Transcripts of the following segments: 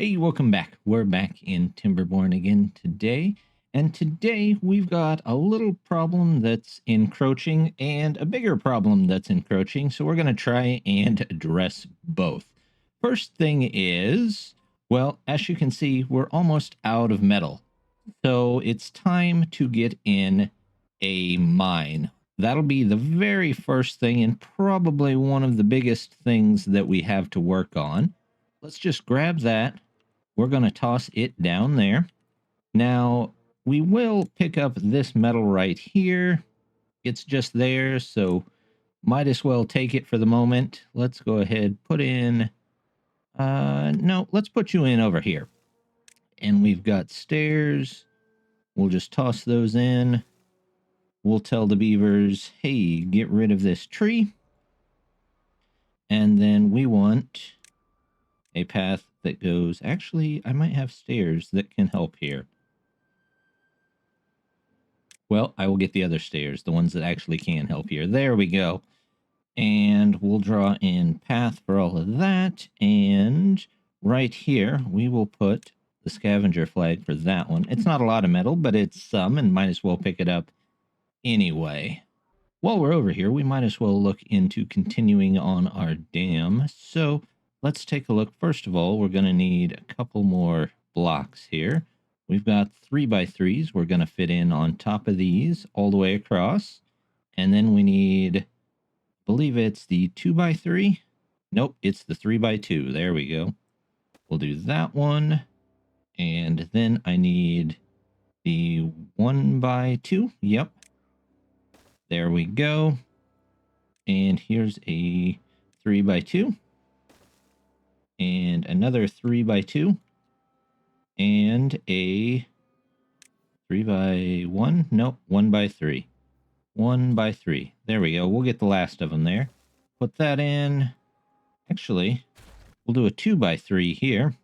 Hey, welcome back. We're back in Timberborn again today. And today we've got a little problem that's encroaching and a bigger problem that's encroaching. So we're going to try and address both. First thing is, well, as you can see, we're almost out of metal. So it's time to get in a mine. That'll be the very first thing and probably one of the biggest things that we have to work on. Let's just grab that. We're going to toss it down there. Now, we will pick up this metal right here. It's just there, so might as well take it for the moment. Let's go ahead, put in... no, let's put you in over here. And we've got stairs. We'll just toss those in. We'll tell the beavers, hey, get rid of this tree. And then we want a path that goes... Actually, I might have stairs that can help here. Well, I will get the other stairs, the ones that actually can help here. There we go. And we'll draw in path for all of that. And right here, we will put the scavenger flag for that one. It's not a lot of metal, but it's some, and might as well pick it up anyway. While we're over here, we might as well look into continuing on our dam. So let's take a look. First of all, we're going to need a couple more blocks here. We've got 3x3s we're going to fit in on top of these all the way across. And then we need, I believe it's the 2x3. Nope, it's the 3x2. There we go. We'll do that one. And then I need the 1x2. Yep. There we go. And here's a 3x2. And another 3x2. And a 3x1. Nope, 1x3. 1x3. There we go. We'll get the last of them there. Put that in. Actually, we'll do a 2x3 here.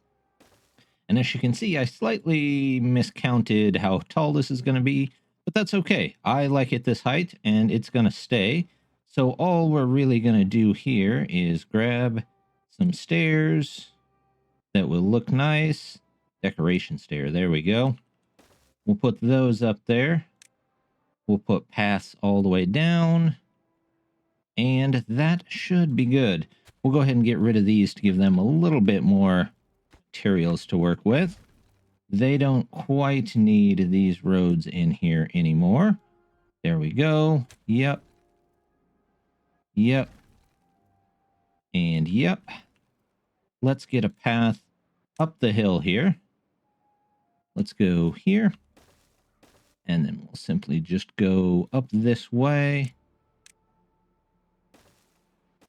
And as you can see, I slightly miscounted how tall this is going to be. But that's okay. I like it this height, and it's going to stay. So all we're really going to do here is grab some stairs that will look nice. Decoration stair. There we go. We'll put those up there. We'll put paths all the way down. And that should be good. We'll go ahead and get rid of these to give them a little bit more materials to work with. They don't quite need these roads in here anymore. There we go. Yep. Yep. And yep. Let's get a path up the hill here. Let's go here. And then we'll simply just go up this way.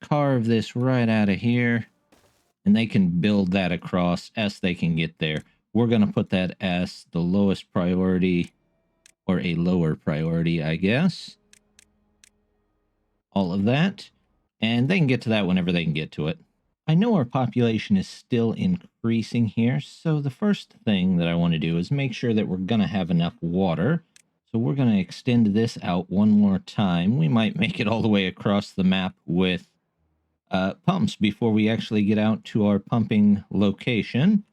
Carve this right out of here. And they can build that across as they can get there. We're going to put that as the lowest priority, or a lower priority, I guess. All of that. And they can get to that whenever they can get to it. I know our population is still increasing here, so the first thing that I want to do is make sure that we're going to have enough water. So we're going to extend this out one more time. We might make it all the way across the map with pumps before we actually get out to our pumping location.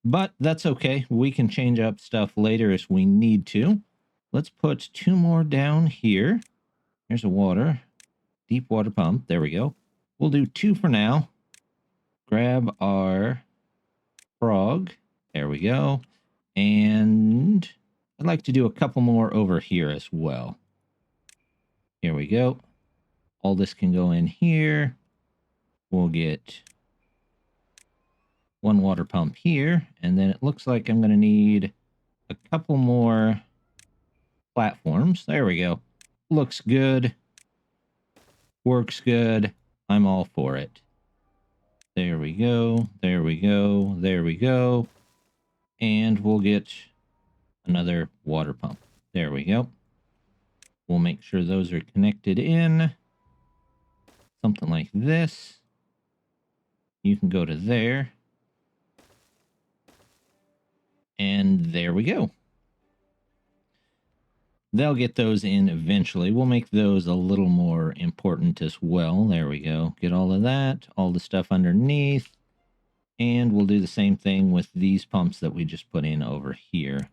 But that's okay. We can change up stuff later as we need to. Let's put 2 more down here. Here's a water. Deep water pump. There we go. We'll do 2 for now. Grab our frog. There we go. And I'd like to do a couple more over here as well. Here we go. All this can go in here. We'll get 1 water pump here. And then it looks like I'm going to need a couple more platforms. There we go. Looks good. Works good. I'm all for it. There we go, there we go, there we go. And we'll get another water pump. There we go. We'll make sure those are connected in. Something like this. You can go to there. And there we go. They'll get those in eventually. We'll make those a little more important as well. There we go. Get all of that. All the stuff underneath. And we'll do the same thing with these pumps that we just put in over here.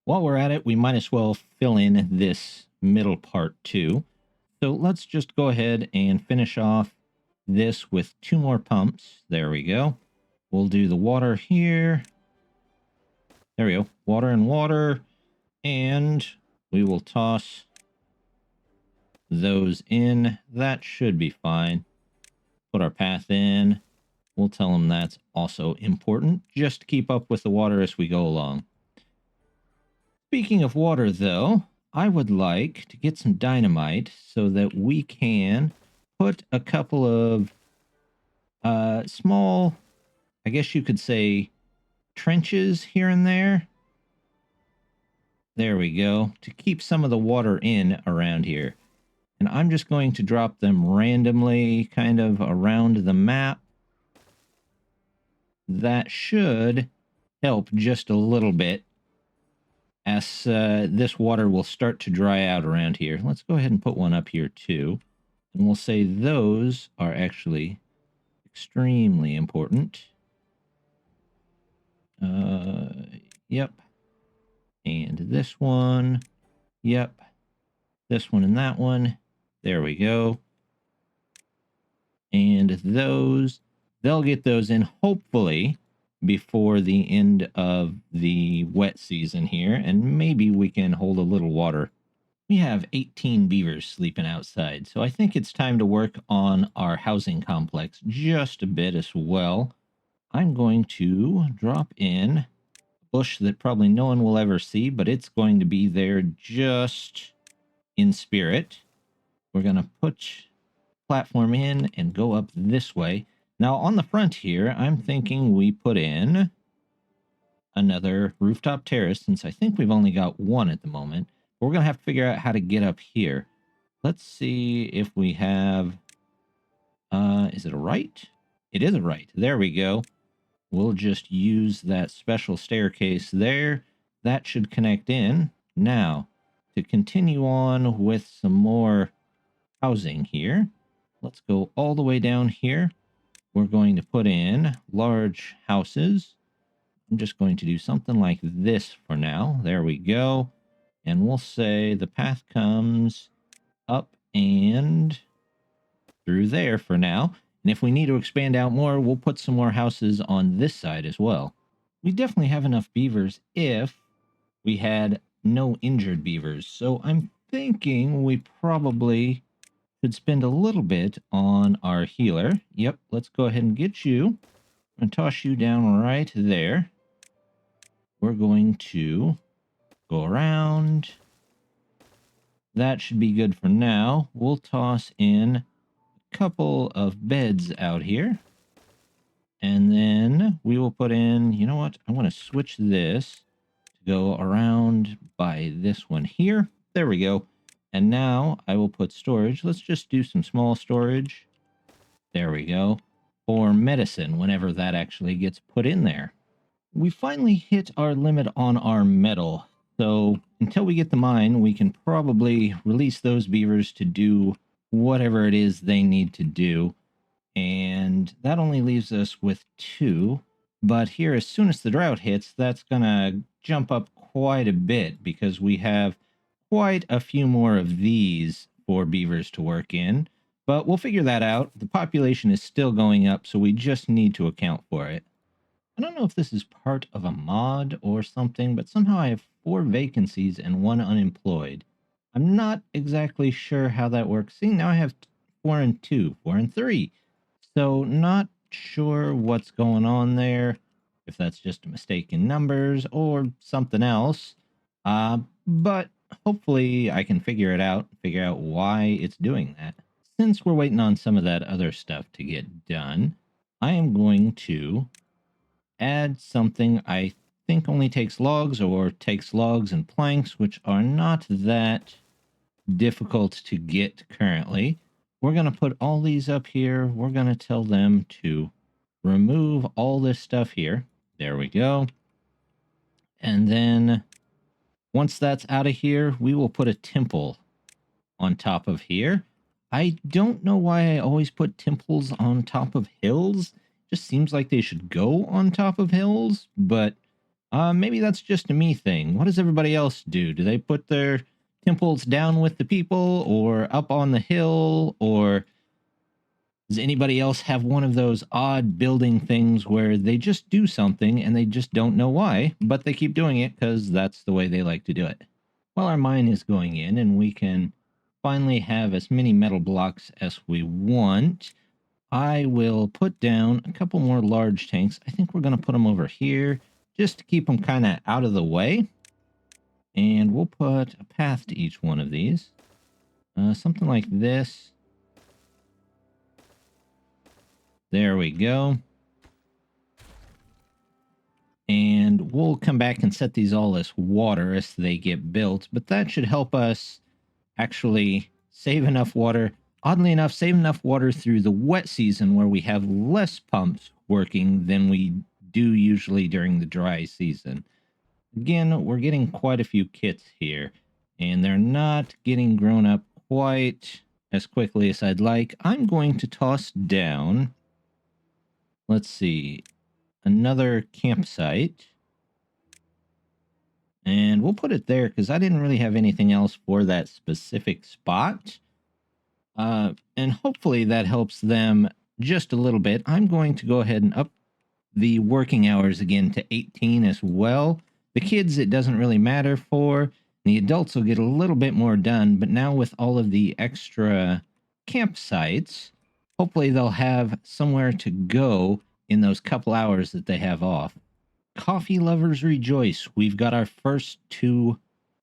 While we're at it, we might as well fill in this middle part too. So let's just go ahead and finish off this with 2 more pumps. There we go. We'll do the water here. There we go. Water and water. And we will toss those in. That should be fine. Put our path in. We'll tell them that's also important, just to keep up with the water as we go along. Speaking of water, though, I would like to get some dynamite so that we can put a couple of small, I guess you could say, trenches here and there. There we go, to keep some of the water in around here. And I'm just going to drop them randomly kind of around the map. That should help just a little bit as this water will start to dry out around here. Let's go ahead and put one up here too. And we'll say those are actually extremely important. Yep. And this one. Yep. This one and that one. There we go. And those, they'll get those in hopefully before the end of the wet season here, and maybe we can hold a little water. We have 18 beavers sleeping outside, so I think it's time to work on our housing complex just a bit as well. I'm going to drop in a bush that probably no one will ever see, but it's going to be there just in spirit. We're going to put platform in and go up this way. Now, on the front here, I'm thinking we put in another rooftop terrace, since I think we've only got one at the moment. We're going to have to figure out how to get up here. Let's see if we have... is it a right? It is a right. There we go. We'll just use that special staircase there. That should connect in. Now, to continue on with some more housing here, let's go all the way down here. We're going to put in large houses. I'm just going to do something like this for now. There we go. And we'll say the path comes up and through there for now. And if we need to expand out more, we'll put some more houses on this side as well. We definitely have enough beavers if we had no injured beavers. So I'm thinking we probably should spend a little bit on our healer. Yep, let's go ahead and get you. I'm going to toss you down right there. We're going to go around. That should be good for now. We'll toss in a couple of beds out here. And then we will put in, you know what? I want to switch this to go around by this one here. There we go. And now I will put storage. Let's just do some small storage. There we go. For medicine, whenever that actually gets put in there. We finally hit our limit on our metal. So until we get the mine, we can probably release those beavers to do whatever it is they need to do. And that only leaves us with 2. But here, as soon as the drought hits, that's going to jump up quite a bit because we have quite a few more of these for beavers to work in. But we'll figure that out. The population is still going up, so we just need to account for it. I don't know if this is part of a mod or something, but somehow I have 4 vacancies and 1 unemployed. I'm not exactly sure how that works. See, now I have 4 and 2, 4 and 3. So not sure what's going on there, if that's just a mistake in numbers or something else. But hopefully I can figure out why it's doing that. Since we're waiting on some of that other stuff to get done, I am going to add something I think only takes logs, or takes logs and planks, which are not that difficult to get currently. We're going to put all these up here. We're going to tell them to remove all this stuff here. There we go. And then once that's out of here, we will put a temple on top of here. I don't know why I always put temples on top of hills. It just seems like they should go on top of hills, but maybe that's just a me thing. What does everybody else do? Do they put their temples down with the people or up on the hill, or does anybody else have one of those odd building things where they just do something and they just don't know why, but they keep doing it because that's the way they like to do it? While our mine is going in and we can finally have as many metal blocks as we want, I will put down a couple more large tanks. I think we're going to put them over here just to keep them kind of out of the way. And we'll put a path to each one of these. Something like this. There we go. And we'll come back and set these all as water as they get built. But that should help us actually save enough water. Oddly enough, save enough water through the wet season where we have less pumps working than we do usually during the dry season. Again, we're getting quite a few kits here, and they're not getting grown up quite as quickly as I'd like. I'm going to toss down, let's see, another campsite. And we'll put it there because I didn't really have anything else for that specific spot. And hopefully that helps them just a little bit. I'm going to go ahead and up the working hours again to 18 as well. The kids, it doesn't really matter for. The adults will get a little bit more done, but now with all of the extra campsites, hopefully they'll have somewhere to go in those couple hours that they have off. Coffee lovers rejoice. We've got our first 2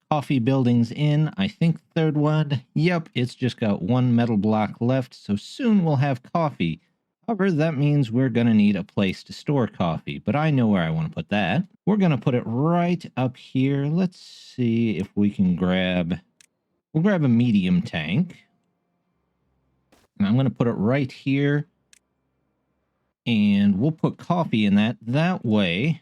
coffee buildings in. I think third one. Yep, it's just got 1 metal block left, so soon we'll have coffee. However, that means we're going to need a place to store coffee, but I know where I want to put that. We're going to put it right up here. Let's see if we can we'll grab a medium tank. And I'm going to put it right here. And we'll put coffee in that. That way,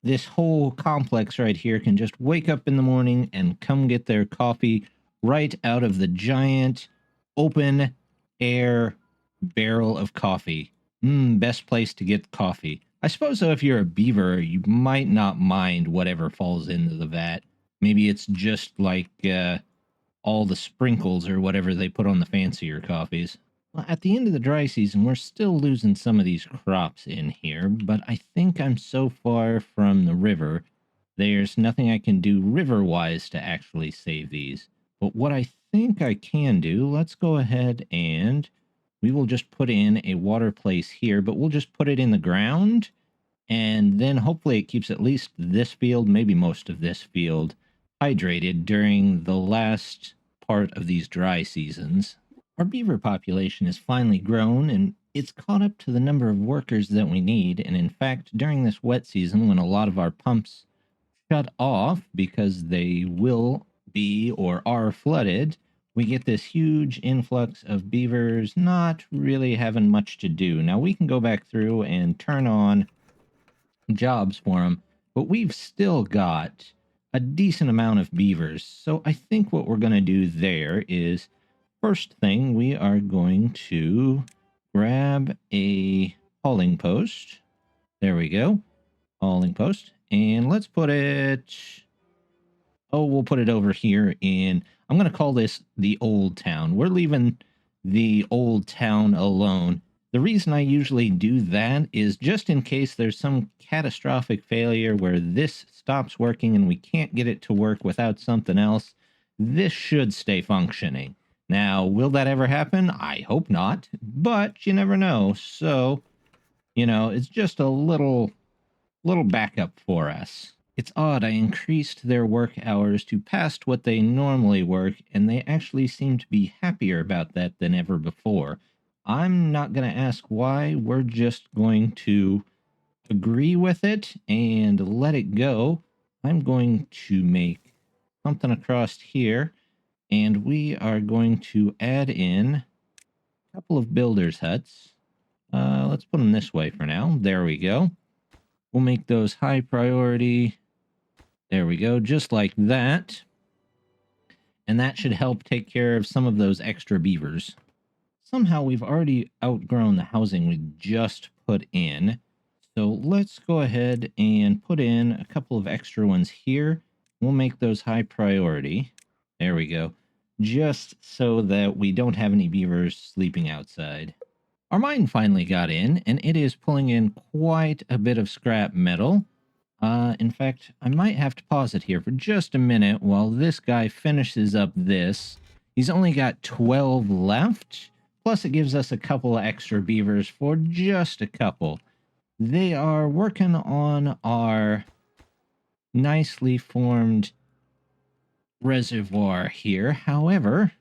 this whole complex right here can just wake up in the morning and come get their coffee right out of the giant open air barrel of coffee. Best place to get coffee. I suppose, though, if you're a beaver, you might not mind whatever falls into the vat. Maybe it's just like all the sprinkles or whatever they put on the fancier coffees. Well, at the end of the dry season, we're still losing some of these crops in here, but I think I'm so far from the river, there's nothing I can do river-wise to actually save these. But what I think I can do, let's go ahead and we will just put in a water place here, but we'll just put it in the ground, and then hopefully it keeps at least this field, maybe most of this field, hydrated during the last part of these dry seasons. Our beaver population has finally grown, and it's caught up to the number of workers that we need, and in fact, during this wet season, when a lot of our pumps shut off because they will be or are flooded, we get this huge influx of beavers not really having much to do. Now, we can go back through and turn on jobs for them, but we've still got a decent amount of beavers. So I think what we're going to do there is, first thing, we are going to grab a hauling post. There we go. Hauling post. And let's put it... we'll put it over here in... I'm going to call this the Old Town. We're leaving the Old Town alone. The reason I usually do that is just in case there's some catastrophic failure where this stops working and we can't get it to work without something else, this should stay functioning. Now, will that ever happen? I hope not, but you never know. So, it's just a little backup for us. It's odd, I increased their work hours to past what they normally work, and they actually seem to be happier about that than ever before. I'm not going to ask why, we're just going to agree with it and let it go. I'm going to make something across here, and we are going to add in a couple of builders' huts. Let's put them this way for now. There we go. We'll make those high priority. There we go, just like that. And that should help take care of some of those extra beavers. somehow we've already outgrown the housing we just put in. So let's go ahead and put in a couple of extra ones here. We'll make those high priority. There we go. Just so that we don't have any beavers sleeping outside. Our mine finally got in, and it is pulling in quite a bit of scrap metal. In fact, I might have to pause it here for just a minute while this guy finishes up this. He's only got 12 left, plus it gives us a couple of extra beavers for just a couple. They are working on our nicely formed reservoir here. However,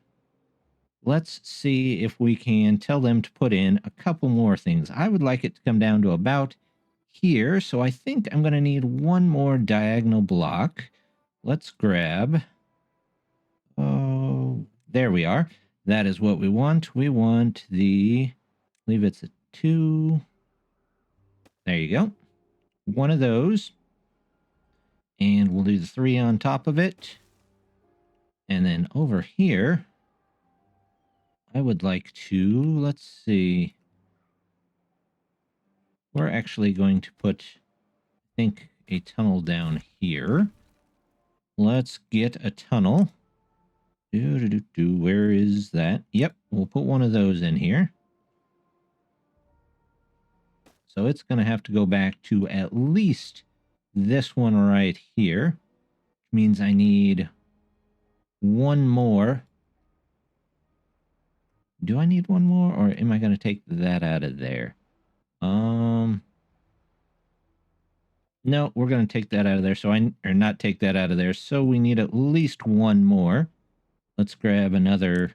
let's see if we can tell them to put in a couple more things. I would like it to come down to about here, so I think I'm going to need one more diagonal block. Let's grab... Oh, there we are. That is what we want. We want the... I believe it's a 2. There you go. One of those. And we'll do the 3 on top of it. And then over here, I would like to, let's see. We're actually going to put, I think, a tunnel down here. Let's get a tunnel. Where is that? Yep, we'll put one of those in here. So it's going to have to go back to at least this one right here. Which means I need one more. Do I need one more, or am I going to take that out of there? No, we're going to take that out of there. Or not take that out of there. So we need at least one more. Let's grab another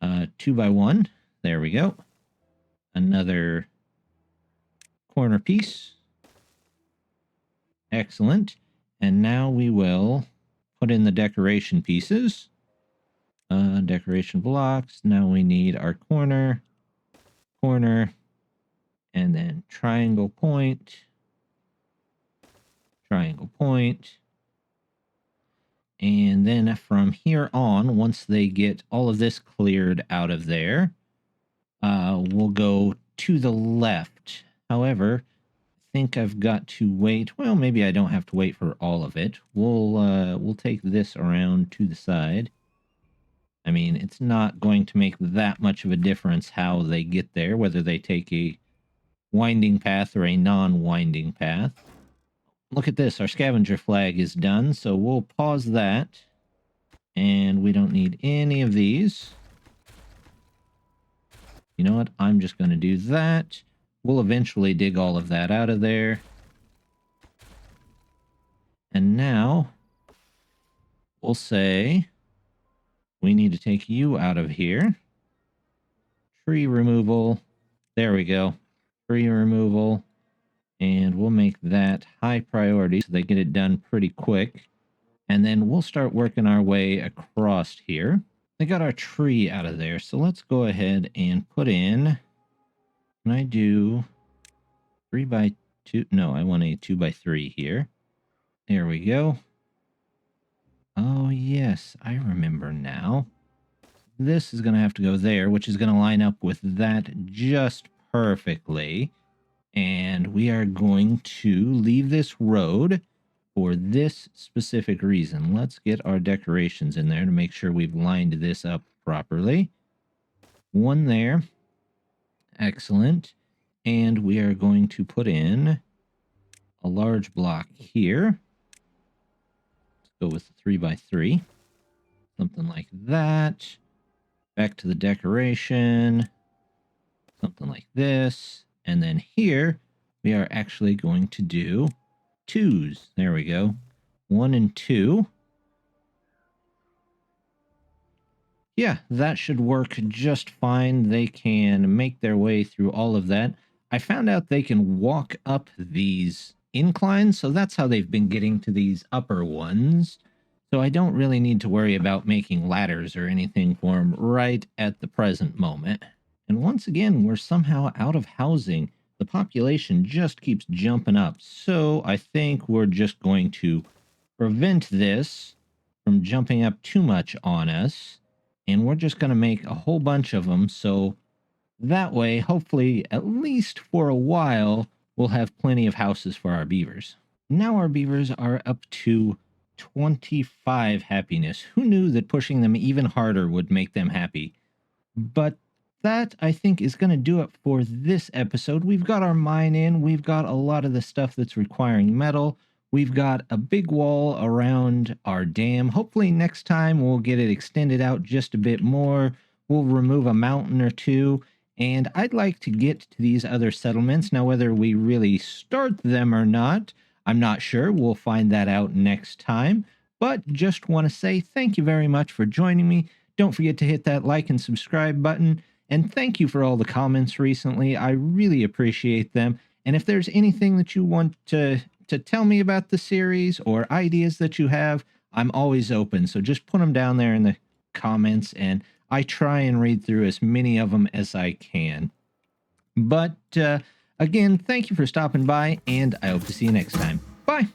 2x1. There we go. Another corner piece. Excellent. And now we will put in the decoration pieces. Decoration blocks. Now we need our corner, and then triangle point. And then from here on, once they get all of this cleared out of there, we'll go to the left. However, I think I've got to wait. Well, maybe I don't have to wait for all of it. We'll take this around to the side. I mean, it's not going to make that much of a difference how they get there, whether they take a winding path or a non-winding path. Look at this, our scavenger flag is done, so we'll pause that. And we don't need any of these. You know what? I'm just going to do that. We'll eventually dig all of that out of there. And now, we'll say, we need to take you out of here. Tree removal. There we go. Tree removal. And we'll make that high priority so they get it done pretty quick. And then we'll start working our way across here. They got our tree out of there, so let's go ahead and put in... Can I do 3x2? No, I want a 2x3 here. There we go. Oh, yes, I remember now. This is going to have to go there, which is going to line up with that just perfectly. And we are going to leave this road for this specific reason. Let's get our decorations in there to make sure we've lined this up properly. One there. Excellent. And we are going to put in a large block here. Let's go with 3x3. Something like that. Back to the decoration. Something like this. And then here, we are actually going to do 2s. There we go. 1 and 2. Yeah, that should work just fine. They can make their way through all of that. I found out they can walk up these inclines, so that's how they've been getting to these upper ones. So I don't really need to worry about making ladders or anything for them right at the present moment. And once again, we're somehow out of housing. The population just keeps jumping up. So I think we're just going to prevent this from jumping up too much on us. and we're just going to make a whole bunch of them. So that way, hopefully, at least for a while, we'll have plenty of houses for our beavers. Now our beavers are up to 25 happiness. Who knew that pushing them even harder would make them happy? But that, I think, is going to do it for this episode. We've got our mine in. We've got a lot of the stuff that's requiring metal. We've got a big wall around our dam. Hopefully next time we'll get it extended out just a bit more. We'll remove a mountain or two. And I'd like to get to these other settlements. Now, whether we really start them or not, I'm not sure. We'll find that out next time. But just want to say thank you very much for joining me. Don't forget to hit that like and subscribe button. And thank you for all the comments recently. I really appreciate them. And if there's anything that you want to tell me about the series or ideas that you have, I'm always open. So just put them down there in the comments, and I try and read through as many of them as I can. But again, thank you for stopping by, and I hope to see you next time. Bye.